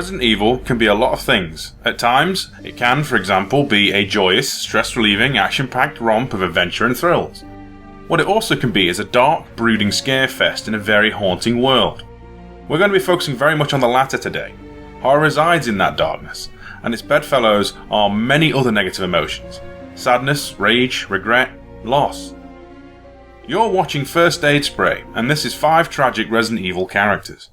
Resident Evil can be a lot of things. At times, it can, for example, be a joyous, stress-relieving, action-packed romp of adventure and thrills. What it also can be is a dark, brooding scarefest in a very haunting world. We're going to be focusing very much on the latter today. Horror resides in that darkness, and its bedfellows are many other negative emotions. Sadness, rage, regret, loss. You're watching First Aid Spray, and this is 5 tragic Resident Evil characters.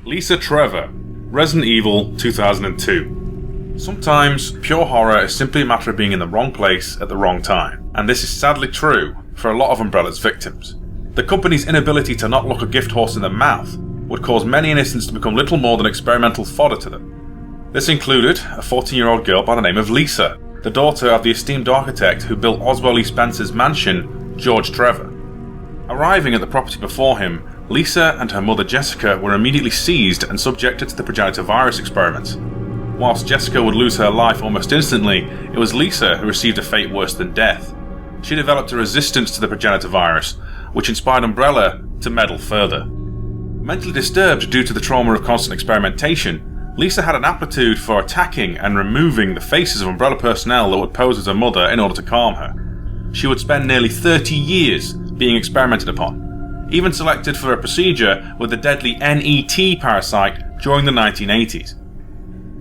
Lisa Trevor, Resident Evil 2002. Sometimes, pure horror is simply a matter of being in the wrong place at the wrong time, and this is sadly true for a lot of Umbrella's victims. The company's inability to not look a gift horse in the mouth would cause many innocents to become little more than experimental fodder to them. This included a 14-year-old girl by the name of Lisa, the daughter of the esteemed architect who built Oswald E. Spencer's mansion, George Trevor. Arriving at the property before him, Lisa and her mother Jessica were immediately seized and subjected to the progenitor virus experiments. Whilst Jessica would lose her life almost instantly, it was Lisa who received a fate worse than death. She developed a resistance to the progenitor virus, which inspired Umbrella to meddle further. Mentally disturbed due to the trauma of constant experimentation, Lisa had an aptitude for attacking and removing the faces of Umbrella personnel that would pose as her mother in order to calm her. She would spend nearly 30 years being experimented upon, even selected for a procedure with the deadly NET parasite during the 1980s.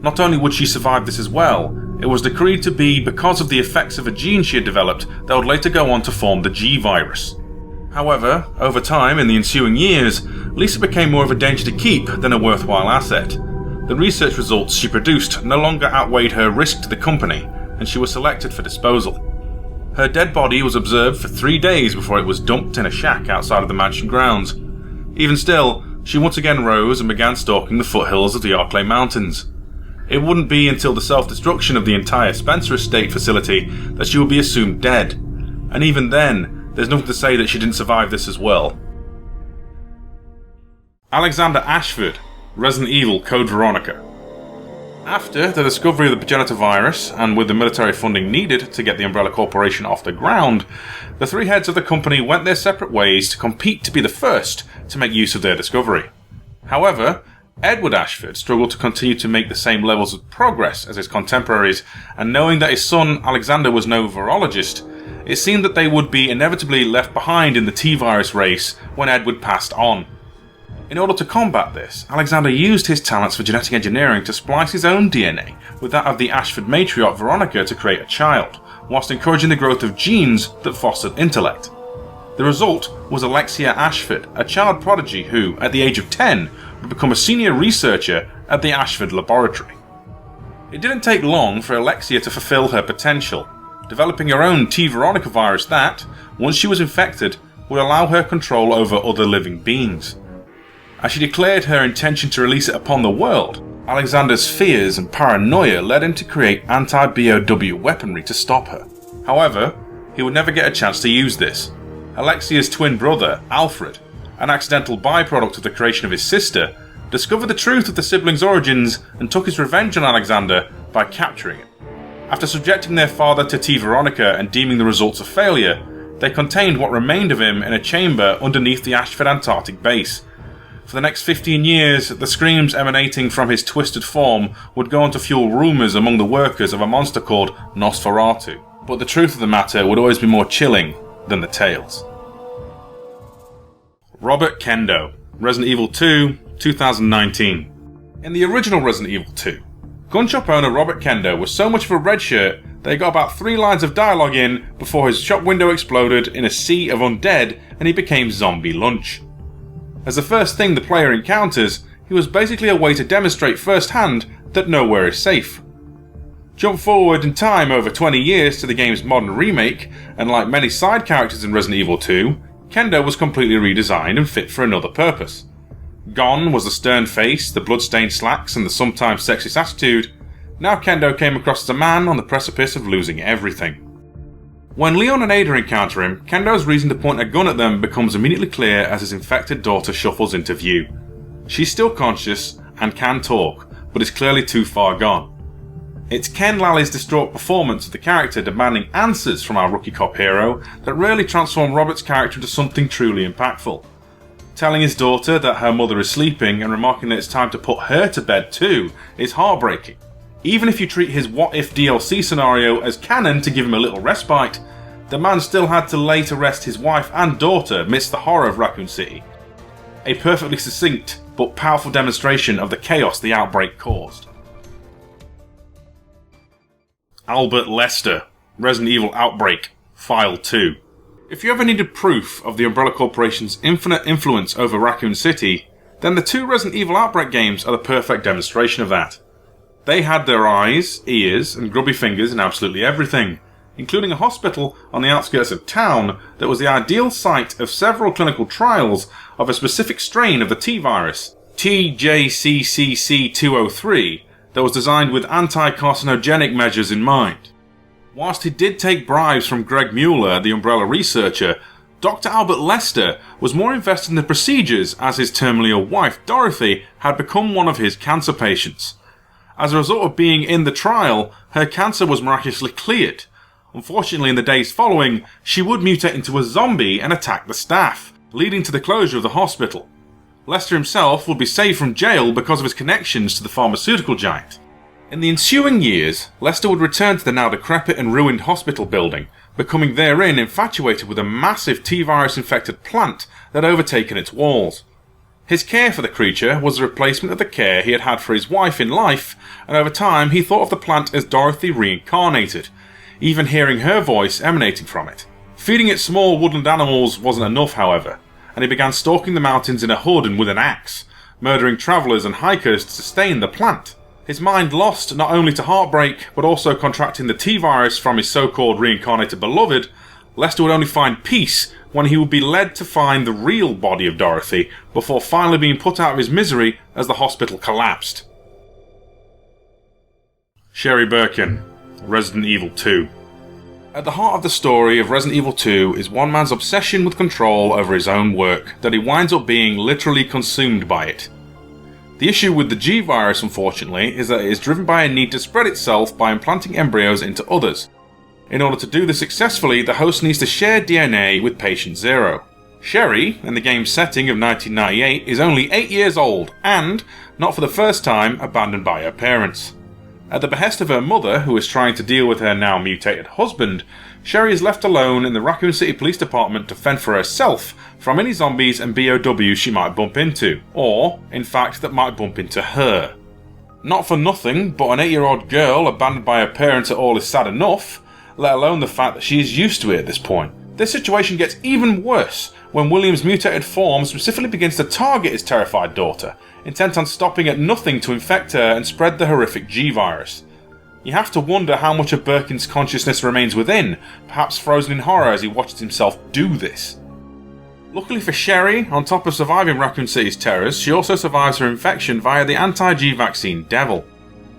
Not only would she survive this as well, it was decreed to be because of the effects of a gene she had developed that would later go on to form the G virus. However, over time in the ensuing years, Lisa became more of a danger to keep than a worthwhile asset. The research results she produced no longer outweighed her risk to the company, and she was selected for disposal. Her dead body was observed for 3 days before it was dumped in a shack outside of the mansion grounds. Even still, she once again rose and began stalking the foothills of the Arklay Mountains. It wouldn't be until the self-destruction of the entire Spencer Estate facility that she would be assumed dead, and even then, there's nothing to say that she didn't survive this as well. Alexander ASHFORD, Resident Evil Code Veronica. After the discovery of the progenitor virus, and with the military funding needed to get the Umbrella Corporation off the ground, the 3 heads of the company went their separate ways to compete to be the first to make use of their discovery. However, Edward ASHFORD struggled to continue to make the same levels of progress as his contemporaries, and knowing that his son Alexander was no virologist, it seemed that they would be inevitably left behind in the T-virus race when Edward passed on. In order to combat this, Alexander used his talents for genetic engineering to splice his own DNA with that of the ASHFORD matriarch Veronica to create a child, whilst encouraging the growth of genes that fostered intellect. The result was Alexia ASHFORD, a child prodigy who, at the age of 10, would become a senior researcher at the ASHFORD laboratory. It didn't take long for Alexia to fulfill her potential, developing her own T. Veronica virus that, once she was infected, would allow her control over other living beings. As she declared her intention to release it upon the world, Alexander's fears and paranoia led him to create anti-BOW weaponry to stop her. However, he would never get a chance to use this. Alexia's twin brother, Alfred, an accidental byproduct of the creation of his sister, discovered the truth of the siblings' origins and took his revenge on Alexander by capturing him. After subjecting their father to T. Veronica and deeming the results a failure, they contained what remained of him in a chamber underneath the ASHFORD Antarctic base. For the next 15 years, the screams emanating from his twisted form would go on to fuel rumours among the workers of a monster called Nosferatu. But the truth of the matter would always be more chilling than the tales. Robert KENDO, Resident Evil 2, 2019. In the original Resident Evil 2, gun shop owner Robert KENDO was so much of a redshirt that he got about 3 lines of dialogue in before his shop window exploded in a sea of undead and he became zombie lunch. As the first thing the player encounters, he was basically a way to demonstrate firsthand that nowhere is safe. Jump forward in time over 20 years to the game's modern remake, and like many side characters in Resident Evil 2, KENDO was completely redesigned and fit for another purpose. Gone was the stern face, the blood-stained slacks, and the sometimes sexist attitude. Now KENDO came across as a man on the precipice of losing everything. When Leon and Ada encounter him, Kendo's reason to point a gun at them becomes immediately clear as his infected daughter shuffles into view. She's still conscious and can talk, but is clearly too far gone. It's Ken Lally's distraught performance of the character demanding answers from our rookie cop hero that really transformed Robert's character into something truly impactful. Telling his daughter that her mother is sleeping and remarking that it's time to put her to bed too is heartbreaking. Even if you treat his What If DLC scenario as canon to give him a little respite, the man still had to lay to rest his wife and daughter amidst the horror of Raccoon City. A perfectly succinct but powerful demonstration of the chaos the outbreak caused. Albert Lester, Resident Evil Outbreak, File 2. If you ever needed proof of the Umbrella Corporation's infinite influence over Raccoon City, then the 2 Resident Evil Outbreak games are the perfect demonstration of that. They had their eyes, ears, and grubby fingers in absolutely everything, including a hospital on the outskirts of town that was the ideal site of several clinical trials of a specific strain of the T-virus, TJCCC203, that was designed with anti-carcinogenic measures in mind. Whilst he did take bribes from Greg Mueller, the Umbrella researcher, Dr. Albert Lester was more invested in the procedures as his terminally ill wife, Dorothy, had become one of his cancer patients. As a result of being in the trial, her cancer was miraculously cleared. Unfortunately, in the days following, she would mutate into a zombie and attack the staff, leading to the closure of the hospital. Lester himself would be saved from jail because of his connections to the pharmaceutical giant. In the ensuing years, Lester would return to the now decrepit and ruined hospital building, becoming therein infatuated with a massive T-virus infected plant that had overtaken its walls. His care for the creature was a replacement of the care he had had for his wife in life, and over time he thought of the plant as Dorothy reincarnated, even hearing her voice emanating from it. Feeding it small woodland animals wasn't enough, however, and he began stalking the mountains in a hood and with an axe, murdering travellers and hikers to sustain the plant. His mind lost not only to heartbreak, but also contracting the T-virus from his so-called reincarnated beloved, Lester would only find peace when he would be led to find the real body of Dorothy before finally being put out of his misery as the hospital collapsed. Sherry Birkin, Resident Evil 2. At the heart of the story of Resident Evil 2 is one man's obsession with control over his own work, that he winds up being literally consumed by it. The issue with the G-virus, unfortunately, is that it is driven by a need to spread itself by implanting embryos into others. In order to do this successfully, the host needs to share DNA with patient zero. Sherry, in the game's setting of 1998, is only 8 years old and, not for the first time, abandoned by her parents. At the behest of her mother, who is trying to deal with her now mutated husband, Sherry is left alone in the Raccoon City Police Department to fend for herself from any zombies and BOWs she might bump into, or, in fact, that might bump into her. Not for nothing, but an 8-year-old girl abandoned by her parents at all is sad enough, let alone the fact that she is used to it at this point. This situation gets even worse when William's mutated form specifically begins to target his terrified daughter, intent on stopping at nothing to infect her and spread the horrific G-virus. You have to wonder how much of Birkin's consciousness remains within, perhaps frozen in horror as he watches himself do this. Luckily for Sherry, on top of surviving Raccoon City's terrors, she also survives her infection via the anti-G vaccine Devil.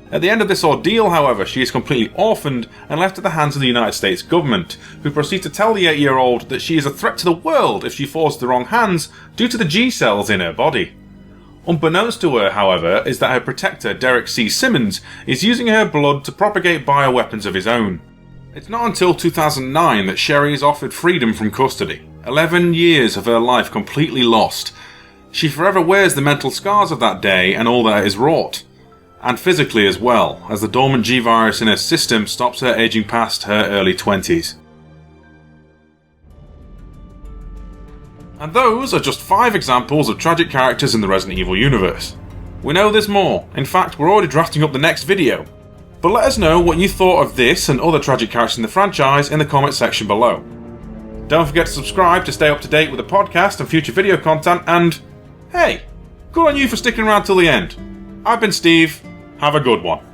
At the end of this ordeal, however, she is completely orphaned and left at the hands of the United States government, who proceed to tell the 8-year-old that she is a threat to the world if she falls to the wrong hands due to the G cells in her body. Unbeknownst to her, however, is that her protector, Derek C. Simmons, is using her blood to propagate bioweapons of his own. It's not until 2009 that Sherry is offered freedom from custody. 11 years of her life completely lost. She forever wears the mental scars of that day and all that is wrought. And physically as well, as the dormant G-virus in her system stops her aging past her early 20s. And those are just 5 examples of tragic characters in the Resident Evil universe. We know there's more, in fact we're already drafting up the next video. But let us know what you thought of this and other tragic characters in the franchise in the comment section below. Don't forget to subscribe to stay up to date with the podcast and future video content, and hey, good on you for sticking around till the end. I've been Steve, have a good one.